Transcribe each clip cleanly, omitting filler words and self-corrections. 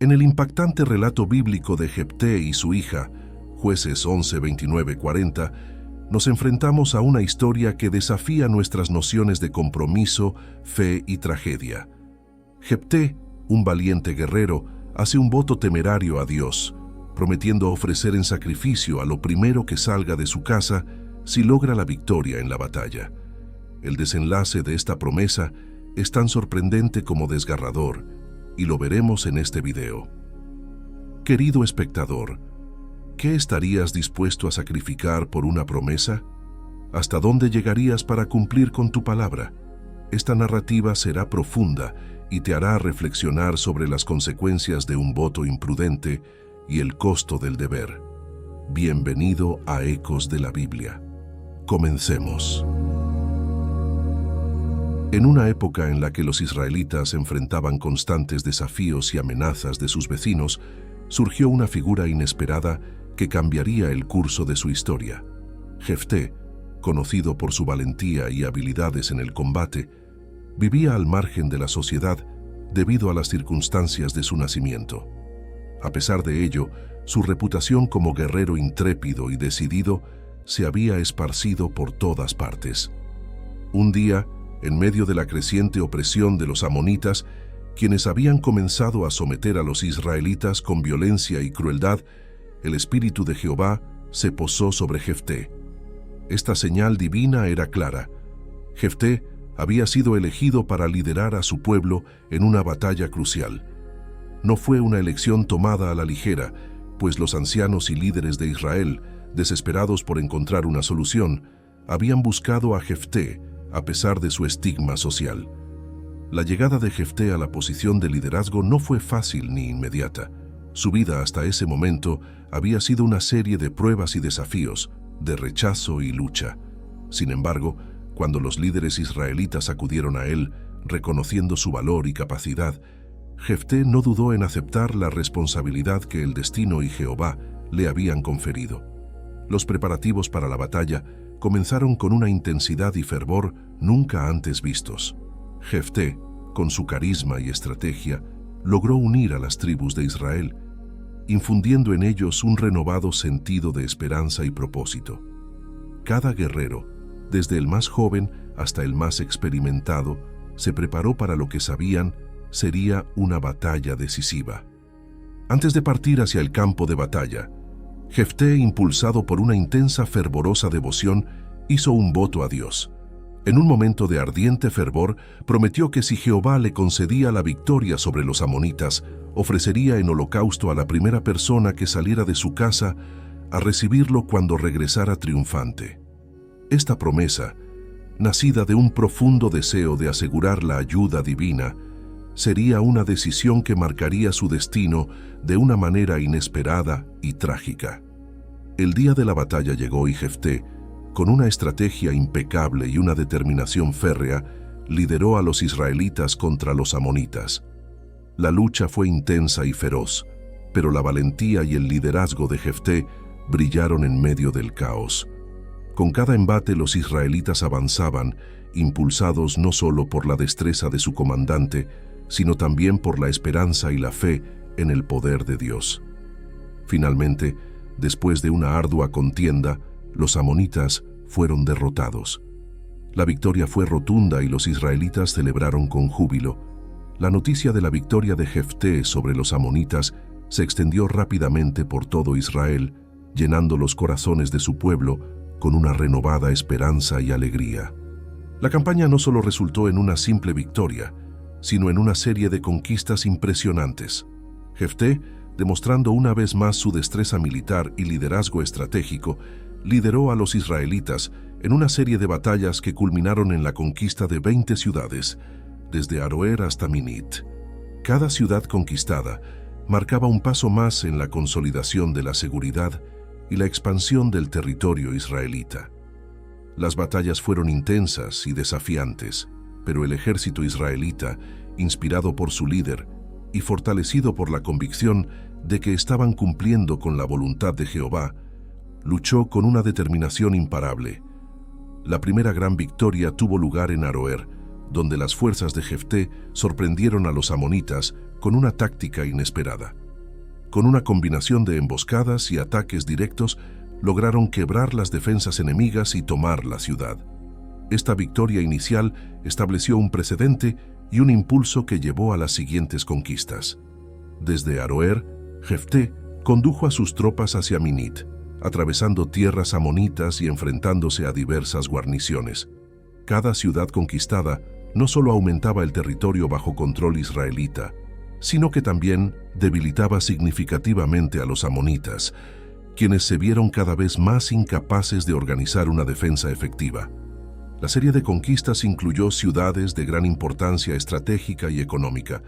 En el impactante relato bíblico de Jefté y su hija, Jueces 11, 29, 40, nos enfrentamos a una historia que desafía nuestras nociones de compromiso, fe y tragedia. Jefté, un valiente guerrero, hace un voto temerario a Dios, prometiendo ofrecer en sacrificio a lo primero que salga de su casa si logra la victoria en la batalla. El desenlace de esta promesa es tan sorprendente como desgarrador, y lo veremos en este video. Querido espectador, ¿qué estarías dispuesto a sacrificar por una promesa? ¿Hasta dónde llegarías para cumplir con tu palabra? Esta narrativa será profunda y te hará reflexionar sobre las consecuencias de un voto imprudente y el costo del deber. Bienvenido a Ecos de la Biblia. Comencemos. En una época en la que los israelitas enfrentaban constantes desafíos y amenazas de sus vecinos, surgió una figura inesperada que cambiaría el curso de su historia. Jefté, conocido por su valentía y habilidades en el combate, vivía al margen de la sociedad debido a las circunstancias de su nacimiento. A pesar de ello, su reputación como guerrero intrépido y decidido se había esparcido por todas partes. Un día, en medio de la creciente opresión de los amonitas, quienes habían comenzado a someter a los israelitas con violencia y crueldad, el Espíritu de Jehová se posó sobre Jefté. Esta señal divina era clara. Jefté había sido elegido para liderar a su pueblo en una batalla crucial. No fue una elección tomada a la ligera, pues los ancianos y líderes de Israel, desesperados por encontrar una solución, habían buscado a Jefté a pesar de su estigma social. La llegada de Jefté a la posición de liderazgo no fue fácil ni inmediata. Su vida hasta ese momento había sido una serie de pruebas y desafíos, de rechazo y lucha. Sin embargo, cuando los líderes israelitas acudieron a él, reconociendo su valor y capacidad, Jefté no dudó en aceptar la responsabilidad que el destino y Jehová le habían conferido. Los preparativos para la batalla comenzaron con una intensidad y fervor nunca antes vistos. Jefté, con su carisma y estrategia, logró unir a las tribus de Israel, infundiendo en ellos un renovado sentido de esperanza y propósito. Cada guerrero, desde el más joven hasta el más experimentado, se preparó para lo que sabían sería una batalla decisiva. Antes de partir hacia el campo de batalla, Jefté, impulsado por una intensa, fervorosa devoción, hizo un voto a Dios. En un momento de ardiente fervor, prometió que si Jehová le concedía la victoria sobre los amonitas, ofrecería en holocausto a la primera persona que saliera de su casa a recibirlo cuando regresara triunfante. Esta promesa, nacida de un profundo deseo de asegurar la ayuda divina, sería una decisión que marcaría su destino de una manera inesperada y trágica. El día de la batalla llegó y Jefté, con una estrategia impecable y una determinación férrea, lideró a los israelitas contra los amonitas. La lucha fue intensa y feroz, pero la valentía y el liderazgo de Jefté brillaron en medio del caos. Con cada embate los israelitas avanzaban, impulsados no solo por la destreza de su comandante, sino también por la esperanza y la fe en el poder de Dios. Finalmente, después de una ardua contienda, los amonitas fueron derrotados. La victoria fue rotunda y los israelitas celebraron con júbilo. La noticia de la victoria de Jefté sobre los amonitas se extendió rápidamente por todo Israel, llenando los corazones de su pueblo con una renovada esperanza y alegría. La campaña no solo resultó en una simple victoria, sino en una serie de conquistas impresionantes. Jefté, demostrando una vez más su destreza militar y liderazgo estratégico, lideró a los israelitas en una serie de batallas que culminaron en la conquista de 20 ciudades, desde Aroer hasta Minit. Cada ciudad conquistada marcaba un paso más en la consolidación de la seguridad y la expansión del territorio israelita. Las batallas fueron intensas y desafiantes, pero el ejército israelita, inspirado por su líder y fortalecido por la convicción de que estaban cumpliendo con la voluntad de Jehová, luchó con una determinación imparable. La primera gran victoria tuvo lugar en Aroer, donde las fuerzas de Jefté sorprendieron a los amonitas con una táctica inesperada. Con una combinación de emboscadas y ataques directos, lograron quebrar las defensas enemigas y tomar la ciudad. Esta victoria inicial estableció un precedente y un impulso que llevó a las siguientes conquistas. Desde Aroer, Jefté condujo a sus tropas hacia Minit, atravesando tierras amonitas y enfrentándose a diversas guarniciones. Cada ciudad conquistada no solo aumentaba el territorio bajo control israelita, sino que también debilitaba significativamente a los amonitas, quienes se vieron cada vez más incapaces de organizar una defensa efectiva. La serie de conquistas incluyó ciudades de gran importancia estratégica y económica,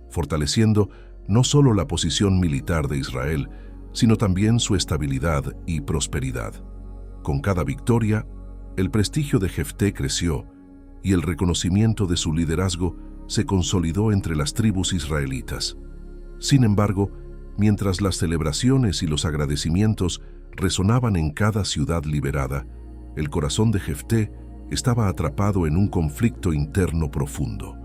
fortaleciendo no solo la posición militar de Israel, sino también su estabilidad y prosperidad. Con cada victoria, el prestigio de Jefté creció y el reconocimiento de su liderazgo se consolidó entre las tribus israelitas. Sin embargo, mientras las celebraciones y los agradecimientos resonaban en cada ciudad liberada, el corazón de Jefté estaba atrapado en un conflicto interno profundo.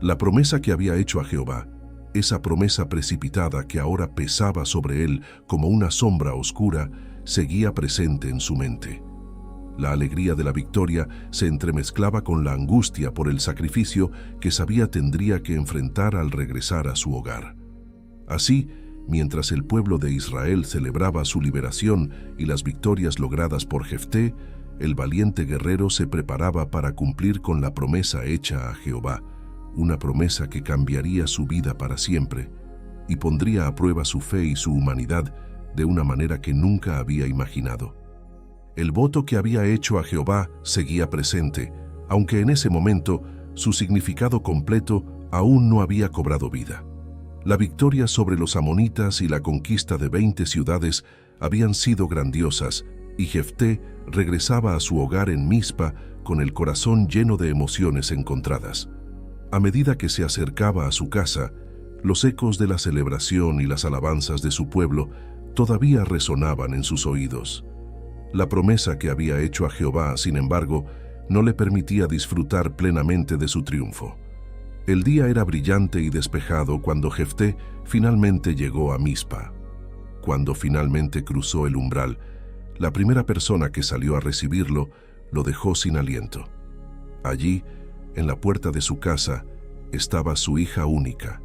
La promesa que había hecho a Jehová, esa promesa precipitada que ahora pesaba sobre él como una sombra oscura, seguía presente en su mente. La alegría de la victoria se entremezclaba con la angustia por el sacrificio que sabía tendría que enfrentar al regresar a su hogar. Así, mientras el pueblo de Israel celebraba su liberación y las victorias logradas por Jefté, el valiente guerrero se preparaba para cumplir con la promesa hecha a Jehová, una promesa que cambiaría su vida para siempre y pondría a prueba su fe y su humanidad de una manera que nunca había imaginado. El voto que había hecho a Jehová seguía presente, aunque en ese momento su significado completo aún no había cobrado vida. La victoria sobre los amonitas y la conquista de 20 ciudades habían sido grandiosas, y Jefté regresaba a su hogar en Mizpa con el corazón lleno de emociones encontradas. A medida que se acercaba a su casa, los ecos de la celebración y las alabanzas de su pueblo todavía resonaban en sus oídos. La promesa que había hecho a Jehová, sin embargo, no le permitía disfrutar plenamente de su triunfo. El día era brillante y despejado cuando Jefté finalmente llegó a Mizpa. Cuando finalmente cruzó el umbral, la primera persona que salió a recibirlo lo dejó sin aliento. Allí, en la puerta de su casa, estaba su hija única,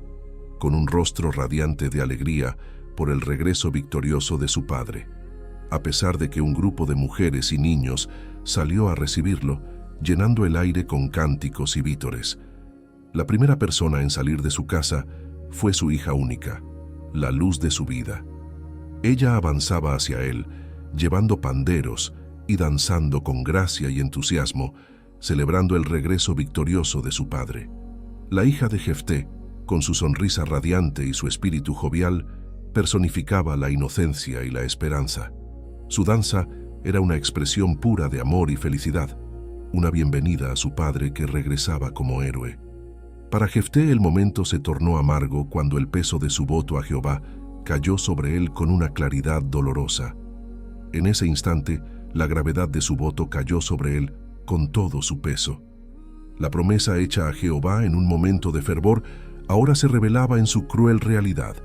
con un rostro radiante de alegría por el regreso victorioso de su padre. A pesar de que un grupo de mujeres y niños salió a recibirlo, llenando el aire con cánticos y vítores, la primera persona en salir de su casa fue su hija única, la luz de su vida. Ella avanzaba hacia él, llevando panderos y danzando con gracia y entusiasmo, celebrando el regreso victorioso de su padre. La hija de Jefté, con su sonrisa radiante y su espíritu jovial, personificaba la inocencia y la esperanza. Su danza era una expresión pura de amor y felicidad, una bienvenida a su padre que regresaba como héroe. Para Jefté el momento se tornó amargo cuando el peso de su voto a Jehová cayó sobre él con una claridad dolorosa. En ese instante, la gravedad de su voto cayó sobre él con todo su peso. La promesa hecha a Jehová en un momento de fervor ahora se revelaba en su cruel realidad.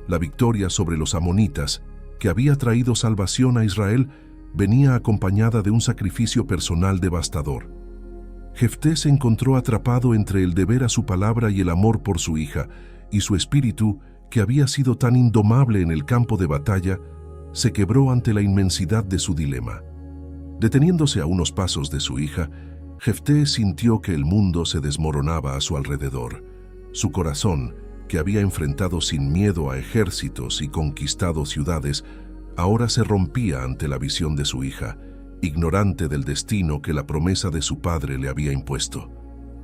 La victoria sobre los amonitas, que había traído salvación a Israel, venía acompañada de un sacrificio personal devastador. Jefté se encontró atrapado entre el deber a su palabra y el amor por su hija, y su espíritu, que había sido tan indomable en el campo de batalla, se quebró ante la inmensidad de su dilema. Deteniéndose a unos pasos de su hija, Jefté sintió que el mundo se desmoronaba a su alrededor. Su corazón, que había enfrentado sin miedo a ejércitos y conquistado ciudades, ahora se rompía ante la visión de su hija, ignorante del destino que la promesa de su padre le había impuesto.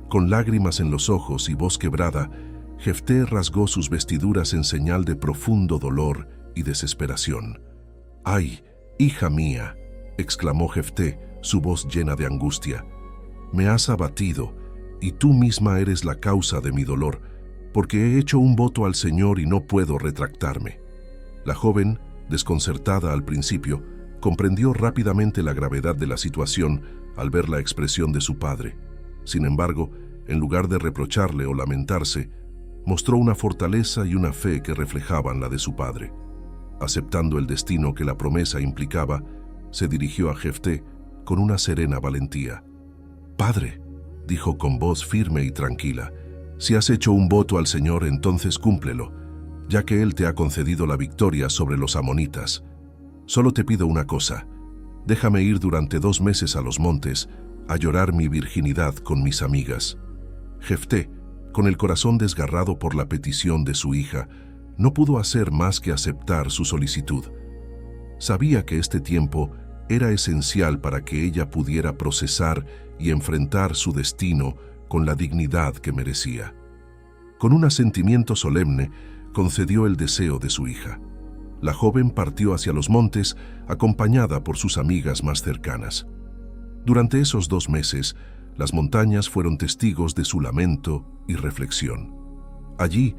Con lágrimas en los ojos y voz quebrada, Jefté rasgó sus vestiduras en señal de profundo dolor y desesperación. «¡Ay, hija mía!», exclamó Jefté, su voz llena de angustia. «Me has abatido, y tú misma eres la causa de mi dolor, porque he hecho un voto al Señor y no puedo retractarme». La joven, desconcertada al principio, comprendió rápidamente la gravedad de la situación al ver la expresión de su padre. Sin embargo, en lugar de reprocharle o lamentarse, mostró una fortaleza y una fe que reflejaban la de su padre. Aceptando el destino que la promesa implicaba, se dirigió a Jefté con una serena valentía. «Padre», dijo con voz firme y tranquila, «si has hecho un voto al Señor, entonces cúmplelo, ya que Él te ha concedido la victoria sobre los amonitas. Solo te pido una cosa, déjame ir durante 2 meses a los montes a llorar mi virginidad con mis amigas». Jefté, con el corazón desgarrado por la petición de su hija, no pudo hacer más que aceptar su solicitud. Sabía que este tiempo era esencial para que ella pudiera procesar y enfrentar su destino con la dignidad que merecía. Con un asentimiento solemne, concedió el deseo de su hija. La joven partió hacia los montes, acompañada por sus amigas más cercanas. Durante esos 2 meses, las montañas fueron testigos de su lamento y reflexión. Allí,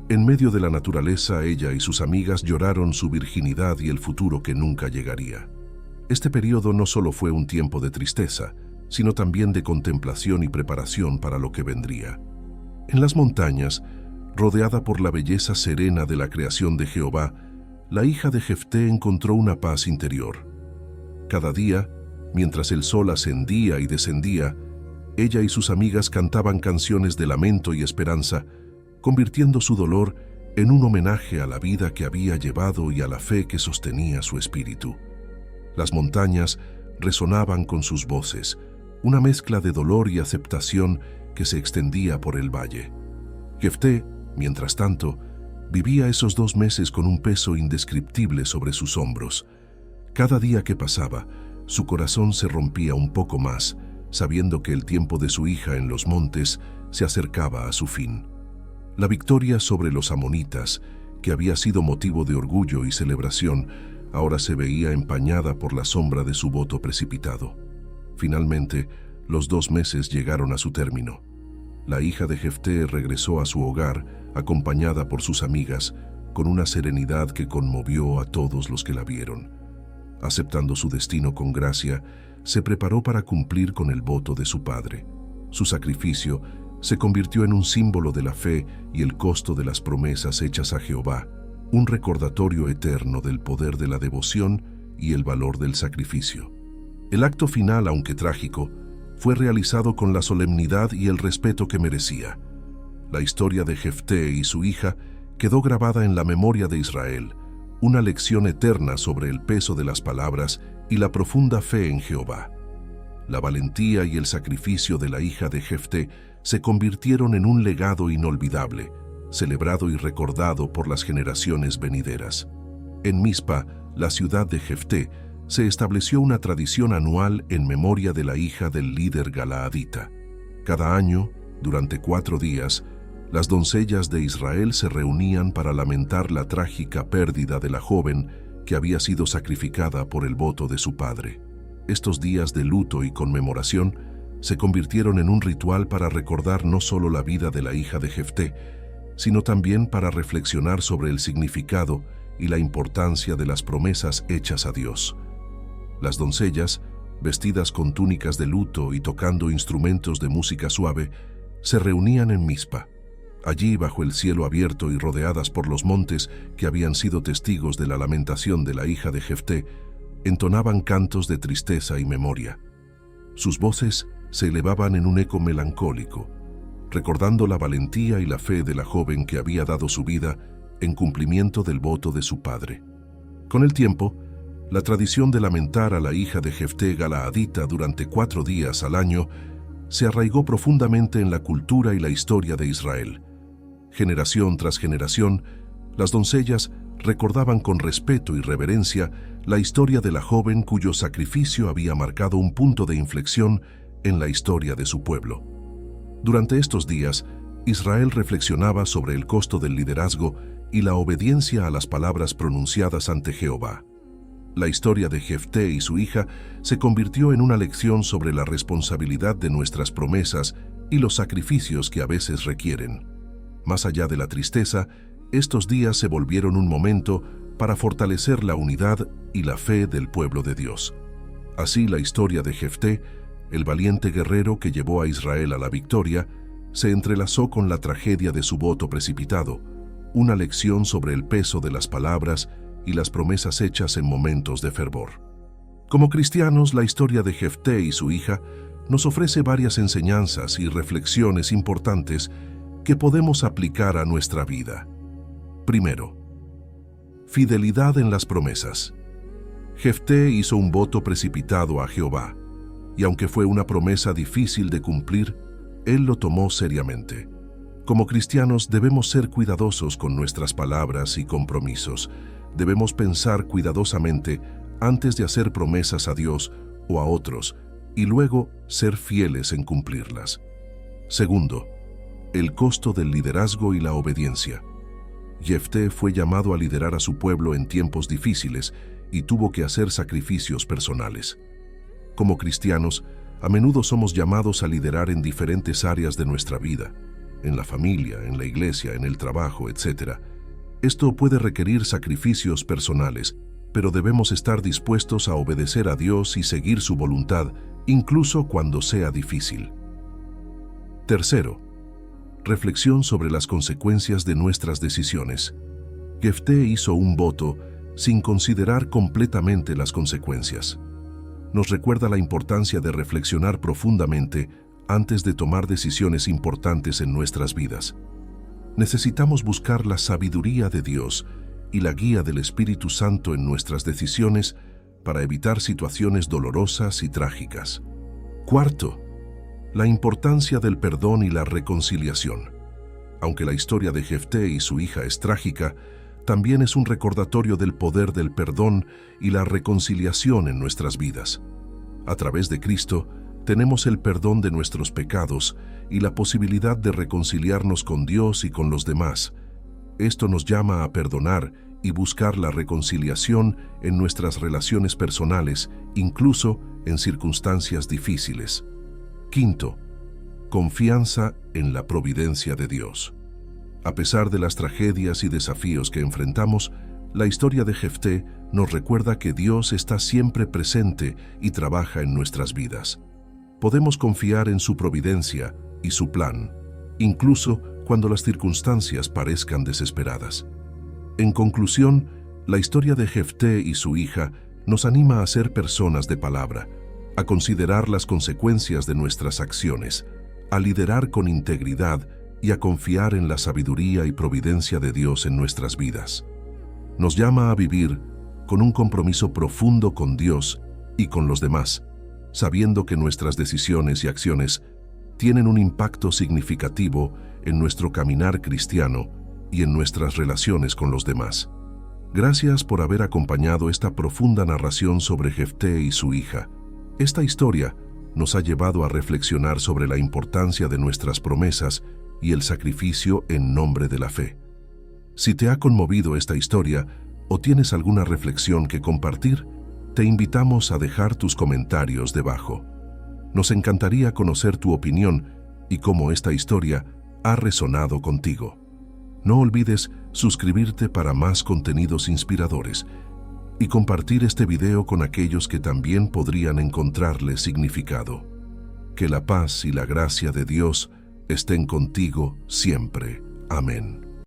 en medio de la naturaleza, ella y sus amigas lloraron su virginidad y el futuro que nunca llegaría. Este periodo no solo fue un tiempo de tristeza, sino también de contemplación y preparación para lo que vendría. En las montañas, rodeada por la belleza serena de la creación de Jehová, la hija de Jefté encontró una paz interior. Cada día, mientras el sol ascendía y descendía, ella y sus amigas cantaban canciones de lamento y esperanza, convirtiendo su dolor en un homenaje a la vida que había llevado y a la fe que sostenía su espíritu. Las montañas resonaban con sus voces, una mezcla de dolor y aceptación que se extendía por el valle. Jefté, mientras tanto, vivía esos 2 meses con un peso indescriptible sobre sus hombros. Cada día que pasaba, su corazón se rompía un poco más, sabiendo que el tiempo de su hija en los montes se acercaba a su fin. La victoria sobre los amonitas, que había sido motivo de orgullo y celebración, ahora se veía empañada por la sombra de su voto precipitado. Finalmente, los 2 meses llegaron a su término. La hija de Jefté regresó a su hogar, acompañada por sus amigas, con una serenidad que conmovió a todos los que la vieron. Aceptando su destino con gracia, se preparó para cumplir con el voto de su padre. Su sacrificio se convirtió en un símbolo de la fe y el costo de las promesas hechas a Jehová, un recordatorio eterno del poder de la devoción y el valor del sacrificio. El acto final, aunque trágico, fue realizado con la solemnidad y el respeto que merecía. La historia de Jefté y su hija quedó grabada en la memoria de Israel, una lección eterna sobre el peso de las palabras y la profunda fe en Jehová. La valentía y el sacrificio de la hija de Jefté se convirtieron en un legado inolvidable, celebrado y recordado por las generaciones venideras. En Mizpa, la ciudad de Jefté, se estableció una tradición anual en memoria de la hija del líder galaadita. Cada año, durante 4 días, las doncellas de Israel se reunían para lamentar la trágica pérdida de la joven que había sido sacrificada por el voto de su padre. Estos días de luto y conmemoración se convirtieron en un ritual para recordar no solo la vida de la hija de Jefté, sino también para reflexionar sobre el significado y la importancia de las promesas hechas a Dios. Las doncellas, vestidas con túnicas de luto y tocando instrumentos de música suave, se reunían en Mizpa. Allí, bajo el cielo abierto y rodeadas por los montes que habían sido testigos de la lamentación de la hija de Jefté, entonaban cantos de tristeza y memoria. Sus voces se elevaban en un eco melancólico, recordando la valentía y la fe de la joven que había dado su vida en cumplimiento del voto de su padre. Con el tiempo, la tradición de lamentar a la hija de Jefté galaadita durante 4 días al año se arraigó profundamente en la cultura y la historia de Israel. Generación tras generación, las doncellas recordaban con respeto y reverencia la historia de la joven cuyo sacrificio había marcado un punto de inflexión en la historia de su pueblo. Durante estos días, Israel reflexionaba sobre el costo del liderazgo y la obediencia a las palabras pronunciadas ante Jehová. La historia de Jefté y su hija se convirtió en una lección sobre la responsabilidad de nuestras promesas y los sacrificios que a veces requieren. Más allá de la tristeza, estos días se volvieron un momento para fortalecer la unidad y la fe del pueblo de Dios. Así, la historia de Jefté el valiente guerrero que llevó a Israel a la victoria, se entrelazó con la tragedia de su voto precipitado, una lección sobre el peso de las palabras y las promesas hechas en momentos de fervor. Como cristianos, la historia de Jefté y su hija nos ofrece varias enseñanzas y reflexiones importantes que podemos aplicar a nuestra vida. Primero, fidelidad en las promesas. Jefté hizo un voto precipitado a Jehová, y aunque fue una promesa difícil de cumplir, él lo tomó seriamente. Como cristianos debemos ser cuidadosos con nuestras palabras y compromisos. Debemos pensar cuidadosamente antes de hacer promesas a Dios o a otros, y luego ser fieles en cumplirlas. Segundo, el costo del liderazgo y la obediencia. Jefté fue llamado a liderar a su pueblo en tiempos difíciles y tuvo que hacer sacrificios personales. Como cristianos, a menudo somos llamados a liderar en diferentes áreas de nuestra vida, en la familia, en la iglesia, en el trabajo, etc. Esto puede requerir sacrificios personales, pero debemos estar dispuestos a obedecer a Dios y seguir su voluntad, incluso cuando sea difícil. Tercero, reflexión sobre las consecuencias de nuestras decisiones. Jefté hizo un voto sin considerar completamente las consecuencias. Nos recuerda la importancia de reflexionar profundamente antes de tomar decisiones importantes en nuestras vidas. Necesitamos buscar la sabiduría de Dios y la guía del Espíritu Santo en nuestras decisiones para evitar situaciones dolorosas y trágicas. Cuarto, la importancia del perdón y la reconciliación. Aunque la historia de Jefté y su hija es trágica, también es un recordatorio del poder del perdón y la reconciliación en nuestras vidas. A través de Cristo, tenemos el perdón de nuestros pecados y la posibilidad de reconciliarnos con Dios y con los demás. Esto nos llama a perdonar y buscar la reconciliación en nuestras relaciones personales, incluso en circunstancias difíciles. Quinto, confianza en la providencia de Dios. A pesar de las tragedias y desafíos que enfrentamos, la historia de Jefté nos recuerda que Dios está siempre presente y trabaja en nuestras vidas. Podemos confiar en su providencia y su plan, incluso cuando las circunstancias parezcan desesperadas. En conclusión, la historia de Jefté y su hija nos anima a ser personas de palabra, a considerar las consecuencias de nuestras acciones, a liderar con integridad y a confiar en la sabiduría y providencia de Dios en nuestras vidas. Nos llama a vivir con un compromiso profundo con Dios y con los demás, sabiendo que nuestras decisiones y acciones tienen un impacto significativo en nuestro caminar cristiano y en nuestras relaciones con los demás. Gracias por haber acompañado esta profunda narración sobre Jefté y su hija. Esta historia nos ha llevado a reflexionar sobre la importancia de nuestras promesas y el sacrificio en nombre de la fe. Si te ha conmovido esta historia o tienes alguna reflexión que compartir, te invitamos a dejar tus comentarios debajo. Nos encantaría conocer tu opinión y cómo esta historia ha resonado contigo. No olvides suscribirte para más contenidos inspiradores y compartir este video con aquellos que también podrían encontrarle significado. Que la paz y la gracia de Dios estén contigo siempre. Amén.